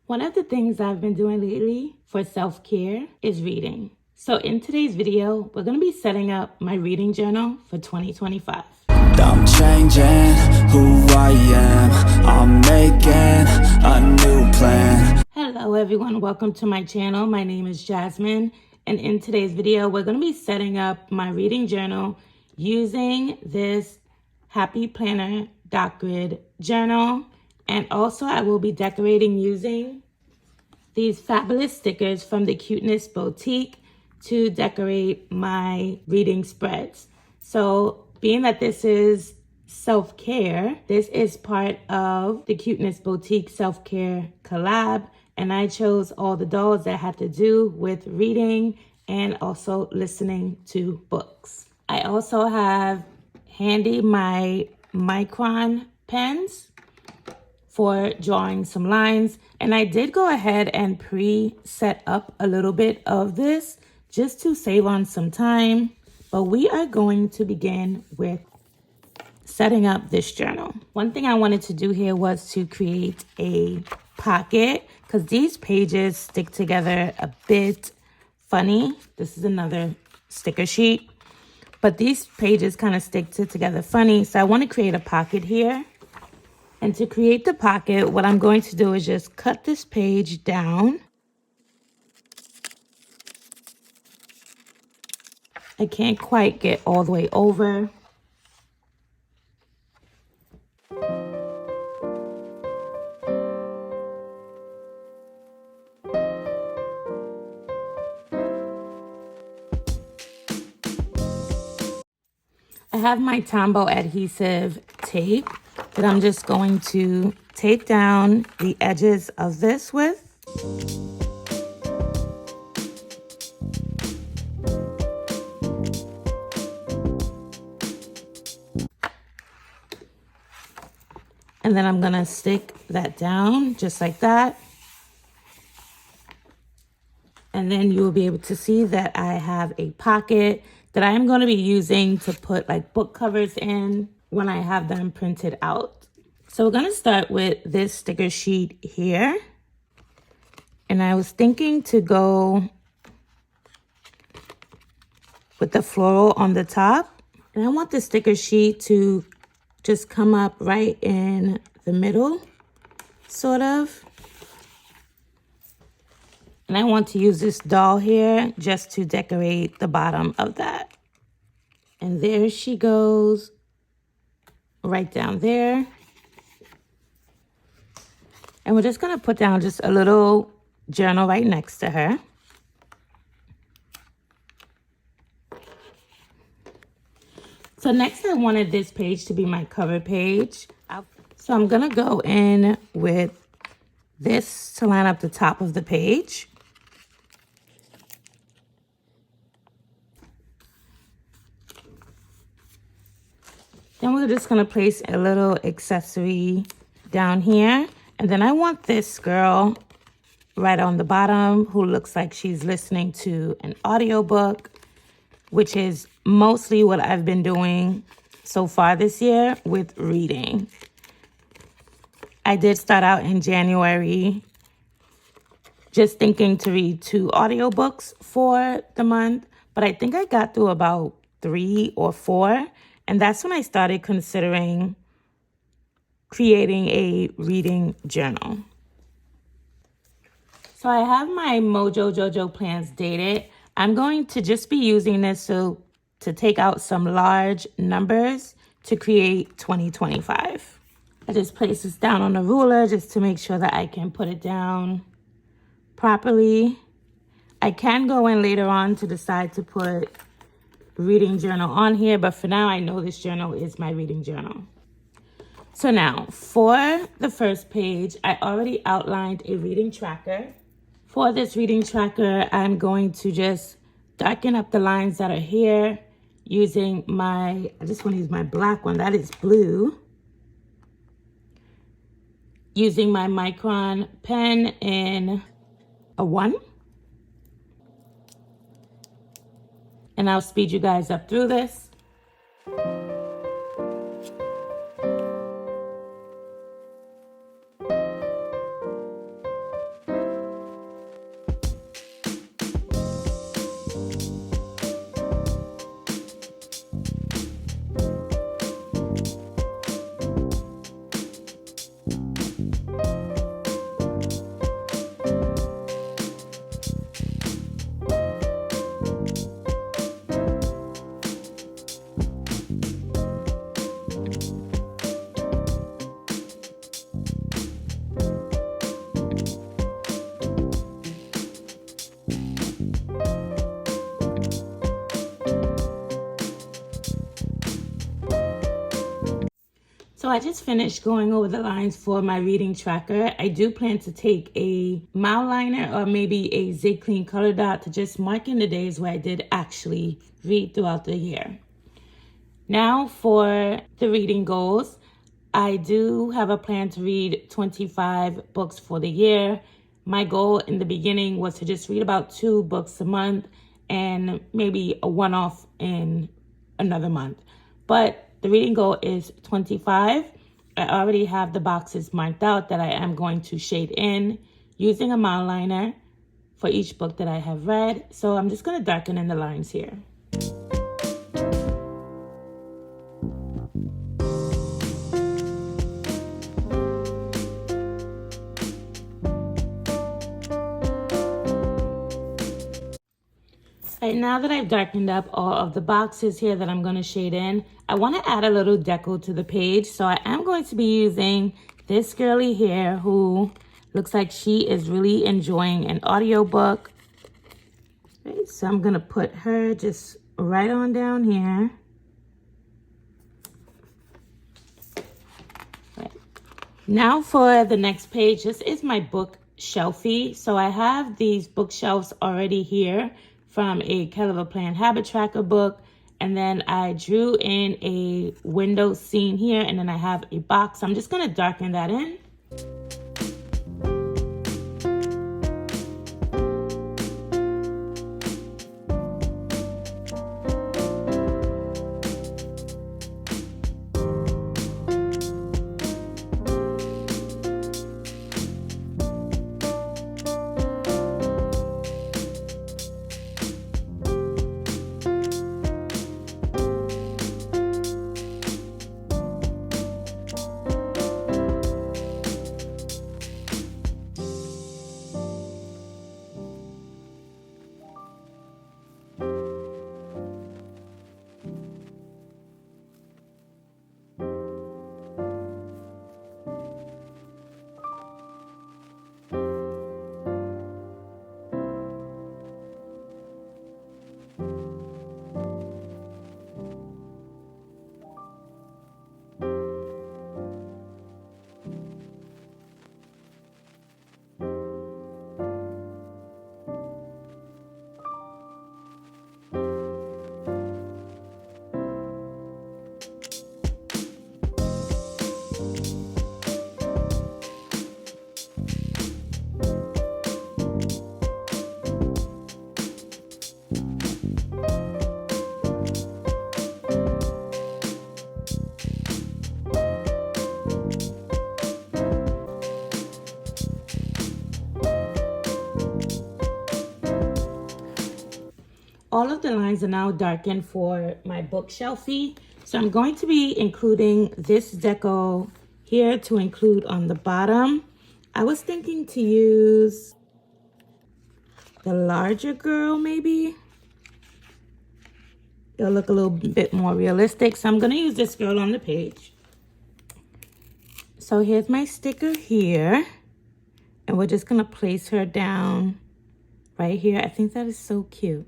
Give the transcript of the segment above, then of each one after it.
One of the things I've been doing lately for self-care is reading. So in today's video, we're going to be setting up my reading journal for 2025. I'm changing who I am. I'm making a new plan. Hello everyone, welcome to my channel. My name is Jasmine, and in today's video, we're going to be setting up my reading journal using this Happy Planner dot grid journal. And also I will be decorating using these fabulous stickers from the Cuteness Boutique to decorate my reading spreads. So being that this is self-care, this is part of the Cuteness Boutique self-care collab, and I chose all the dolls that had to do with reading and also listening to books. I also have handy my micron pens for drawing some lines, and I did go ahead and pre-set up a little bit of this just to save on some time, but we are going to begin with setting up this journal. One thing I wanted to do here was to create a pocket because these pages stick together a bit funny. This is another sticker sheet, but these pages kind of stick together funny, so I want to create a pocket here. And to create the pocket, what I'm going to do is just cut this page down. I can't quite get all the way over. I have my Tombow adhesive tape that I'm just going to tape down the edges of this with. And then I'm gonna stick that down just like that. And then you will be able to see that I have a pocket that I am going to be using to put like book covers in when I have them printed out. So we're going to start with this sticker sheet here. And I was thinking to go with the floral on the top. And I want the sticker sheet to just come up right in the middle, sort of. And I want to use this doll here just to decorate the bottom of that. And there she goes, right down there. And we're just gonna put down just a little journal right next to her. So next I wanted this page to be my cover page. So I'm gonna go in with this to line up the top of the page. Then we're just gonna place a little accessory down here. And then I want this girl right on the bottom who looks like she's listening to an audiobook, which is mostly what I've been doing so far this year with reading. I did start out in January just thinking to read 2 audiobooks for the month, but I think I got through about 3 or 4. And that's when I started considering creating a reading journal. So I have my Mojo Jojo plans dated. I'm going to just be using this to take out some large numbers to create 2025. I just place this down on a ruler just to make sure that I can put it down properly. I can go in later on to decide to put reading journal on here, but for now I know this journal is my reading journal. So now for the first page, I already outlined a reading tracker. For this reading tracker, I'm going to just darken up the lines that are here using I just want to use my black one, that is blue. Using my micron pen in a 1. And I'll speed you guys up through this. So I just finished going over the lines for my reading tracker. I do plan to take a mile liner or maybe a Zig Clean color dot to just mark in the days where I did actually read throughout the year. Now for the reading goals. I do have a plan to read 25 books for the year. My goal in the beginning was to just read about 2 books a month and maybe a one-off in another month. But the reading goal is 25. I already have the boxes marked out that I am going to shade in using a mile liner for each book that I have read. So I'm just going to darken in the lines here. Right, now that I've darkened up all of the boxes here that I'm going to shade in, I want to add a little deco to the page. So I am going to be using this girly here who looks like she is really enjoying an audiobook. Right, so I'm going to put her just right on down here. Right. Now for the next page, this is my book shelfie. So I have these bookshelves already here from a COLLAB Plan Habit Tracker book. And then I drew in a window scene here, and then I have a box. I'm just going to darken that in. All of the lines are now darkened for my bookshelfie. So I'm going to be including this deco here to include on the bottom. I was thinking to use the larger girl maybe. It'll look a little bit more realistic. So I'm going to use this girl on the page. So here's my sticker here. And we're just going to place her down right here. I think that is so cute.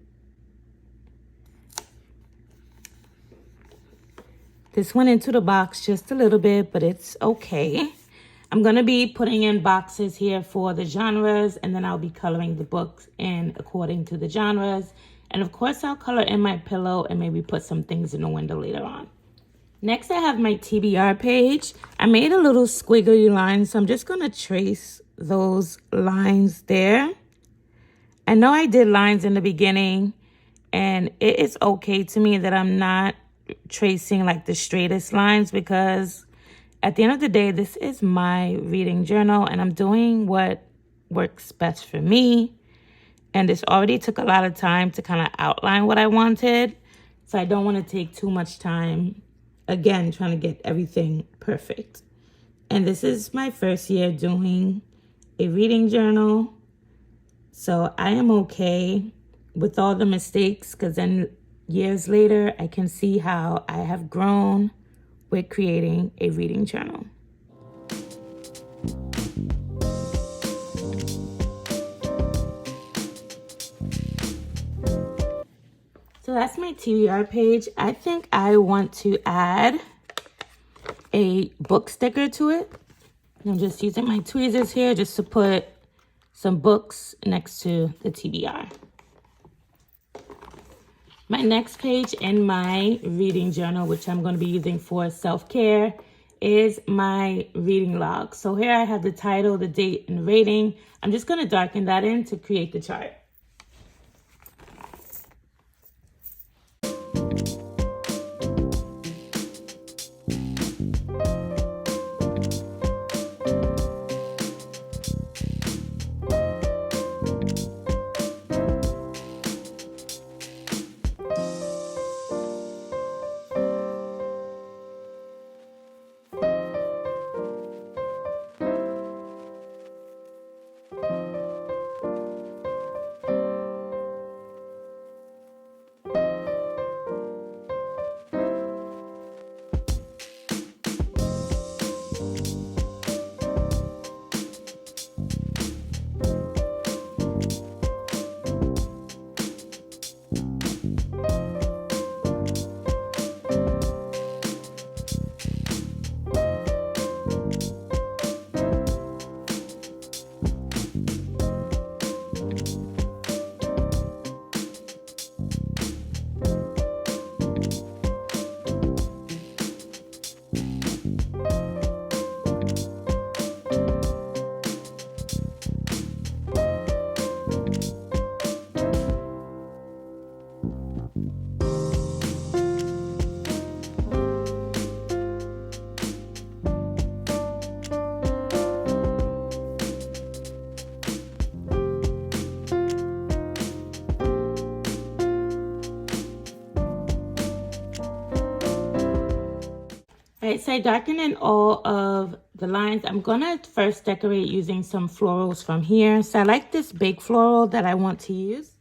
This went into the box just a little bit, but it's okay. I'm going to be putting in boxes here for the genres, and then I'll be coloring the books in according to the genres. And of course, I'll color in my pillow and maybe put some things in the window later on. Next, I have my TBR page. I made a little squiggly line, so I'm just going to trace those lines there. I know I did lines in the beginning, and it is okay to me that I'm not tracing like the straightest lines, because at the end of the day, this is my reading journal and I'm doing what works best for me. And this already took a lot of time to kind of outline what I wanted. So I don't want to take too much time, again, trying to get everything perfect. And this is my first year doing a reading journal. So I am okay with all the mistakes, because then years later, I can see how I have grown with creating a reading journal. So that's my TBR page. I think I want to add a book sticker to it. I'm just using my tweezers here just to put some books next to the TBR. My next page in my reading journal, which I'm going to be using for self-care, is my reading log. So here I have the title, the date, and the rating. I'm just going to darken that in to create the chart. Alright, so I darkened in all of the lines. I'm going to first decorate using some florals from here. So I like this big floral that I want to use.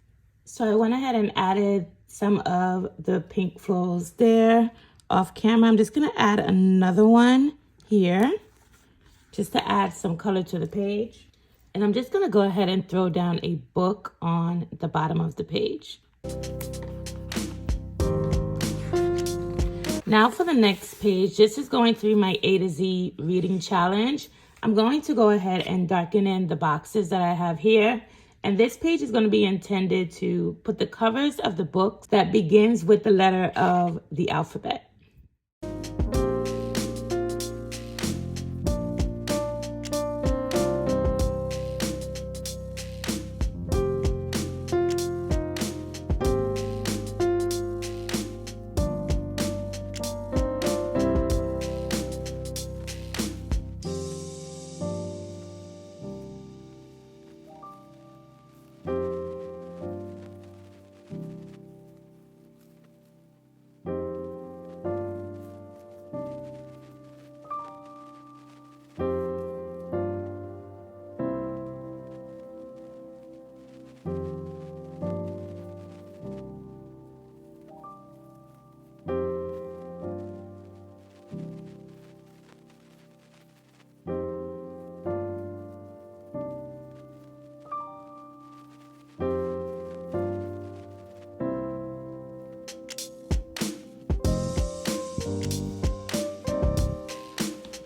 So I went ahead and added some of the pink florals there off camera. I'm just going to add another one here just to add some color to the page. And I'm just going to go ahead and throw down a book on the bottom of the page. Now for the next page, this is going through my A to Z reading challenge. I'm going to go ahead and darken in the boxes that I have here. And this page is going to be intended to put the covers of the books that begins with the letter of the alphabet.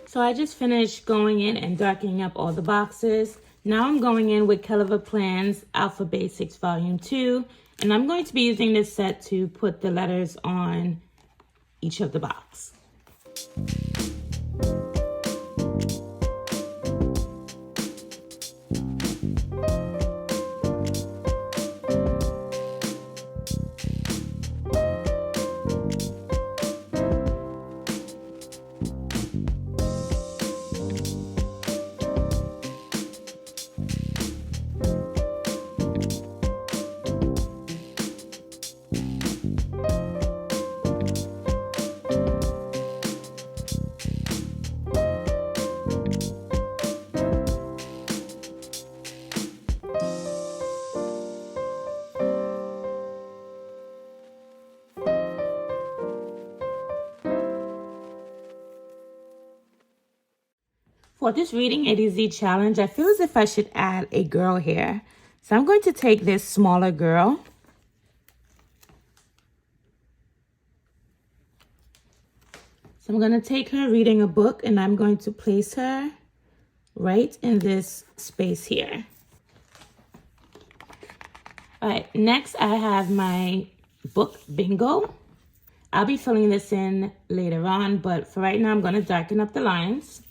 So I just finished going in and darkening up all the boxes. Now I'm going in with COLLAB Plans Alpha Basics Volume 2. And I'm going to be using this set to put the letters on each of the boxes. For this reading A to Z challenge, I feel as if I should add a girl here. So I'm going to take this smaller girl. So So I'm going to take her reading a book and I'm going to place her right in this space here. All right, next I have my book bingo. I'll be filling this in later on, but for right now I'm going to darken up the lines.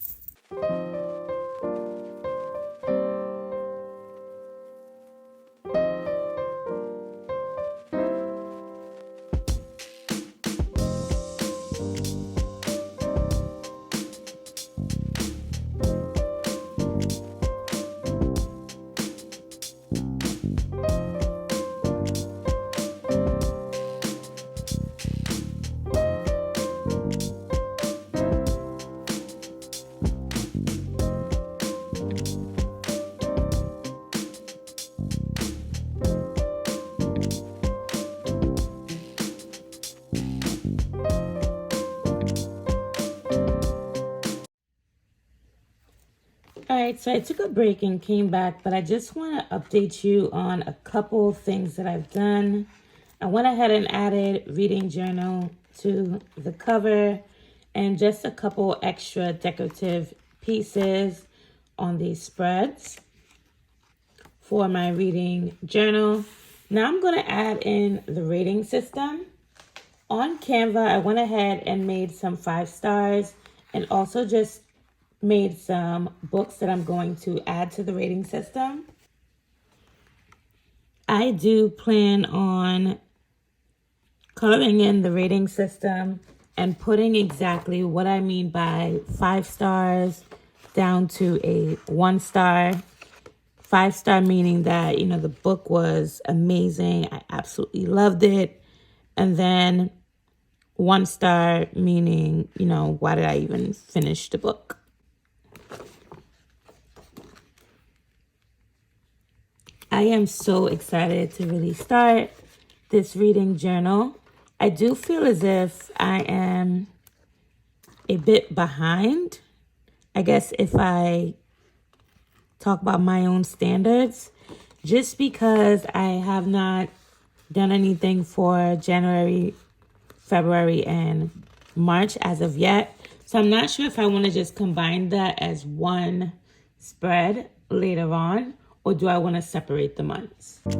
All right, so I took a break and came back, but I just want to update you on a couple things that I've done. I went ahead and added reading journal to the cover and just a couple extra decorative pieces on these spreads for my reading journal. Now I'm going to add in the rating system. On Canva, I went ahead and made some 5 stars and also just made some books that I'm going to add to the rating system. I do plan on coloring in the rating system and putting exactly what I mean by 5 stars down to a 1 star. 5 star meaning that, you know, the book was amazing. I absolutely loved it. And then 1 star meaning, you know, why did I even finish the book? I am so excited to really start this reading journal. I do feel as if I am a bit behind. I guess if I talk about my own standards, just because I have not done anything for January, February, and March as of yet. So I'm not sure if I want to just combine that as one spread later on, or do I want to separate the months? All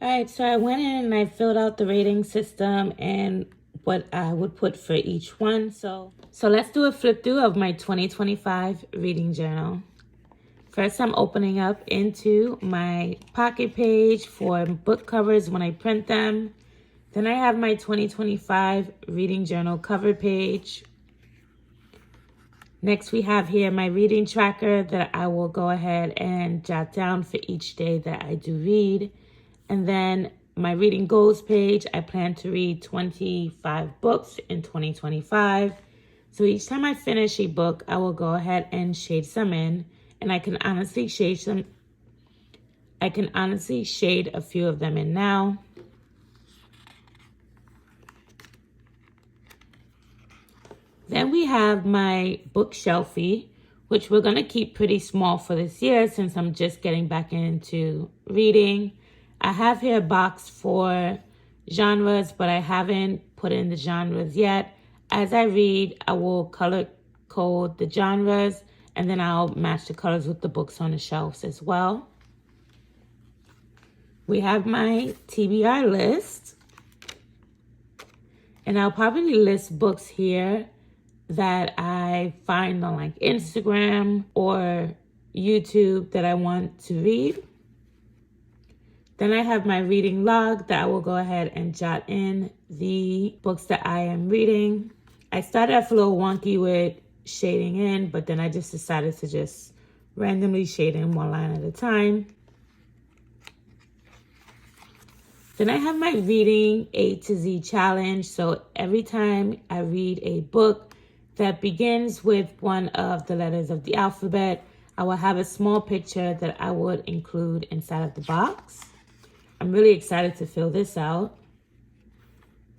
right, so I went in and I filled out the rating system and what I would put for each one. So let's do a flip through of my 2025 reading journal. First, I'm opening up into my pocket page for book covers when I print them. Then I have my 2025 reading journal cover page. Next, we have here my reading tracker that I will go ahead and jot down for each day that I do read. And then my reading goals page, I plan to read 25 books in 2025. So each time I finish a book, I will go ahead and shade some in. And I can honestly shade a few of them in now. Then we have my bookshelfie, which we're going to keep pretty small for this year since I'm just getting back into reading. I have here a box for genres, but I haven't put in the genres yet. As I read, I will color code the genres, and then I'll match the colors with the books on the shelves as well. We have my TBR list. And I'll probably list books here that I find on like Instagram or YouTube that I want to read. Then I have my reading log that I will go ahead and jot in the books that I am reading. I started off a little wonky with shading in, but then I just decided to just randomly shade in one line at a time. Then I have my reading A to Z challenge. So every time I read a book that begins with one of the letters of the alphabet, I will have a small picture that I would include inside of the box. I'm really excited to fill this out.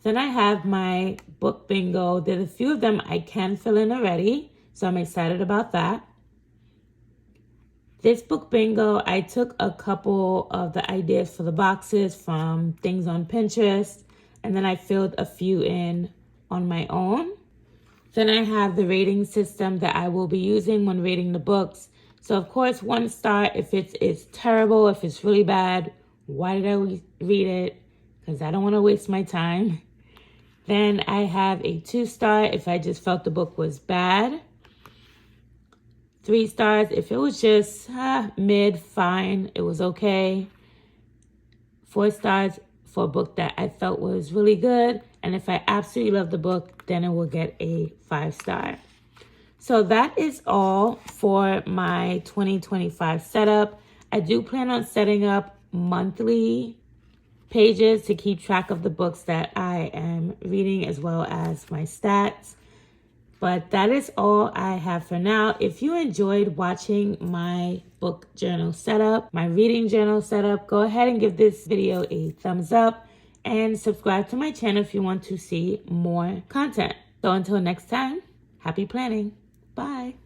Then I have my book bingo. There's a few of them I can fill in already, so I'm excited about that. This book bingo, I took a couple of the ideas for the boxes from things on Pinterest, and then I filled a few in on my own. Then I have the rating system that I will be using when rating the books. So of course, 1 star if it's terrible, if it's really bad. Why did I read it? Because I don't want to waste my time. Then I have a 2 star if I just felt the book was bad. 3 stars if it was just mid, fine, it was okay. 4 stars for a book that I felt was really good. And if I absolutely love the book, then it will get a 5 star. So that is all for my 2025 setup. I do plan on setting up monthly pages to keep track of the books that I am reading as well as my stats. But that is all I have for now. If you enjoyed watching my book journal setup, my reading journal setup, go ahead and give this video a thumbs up and subscribe to my channel if you want to see more content. So until next time, happy planning. Bye.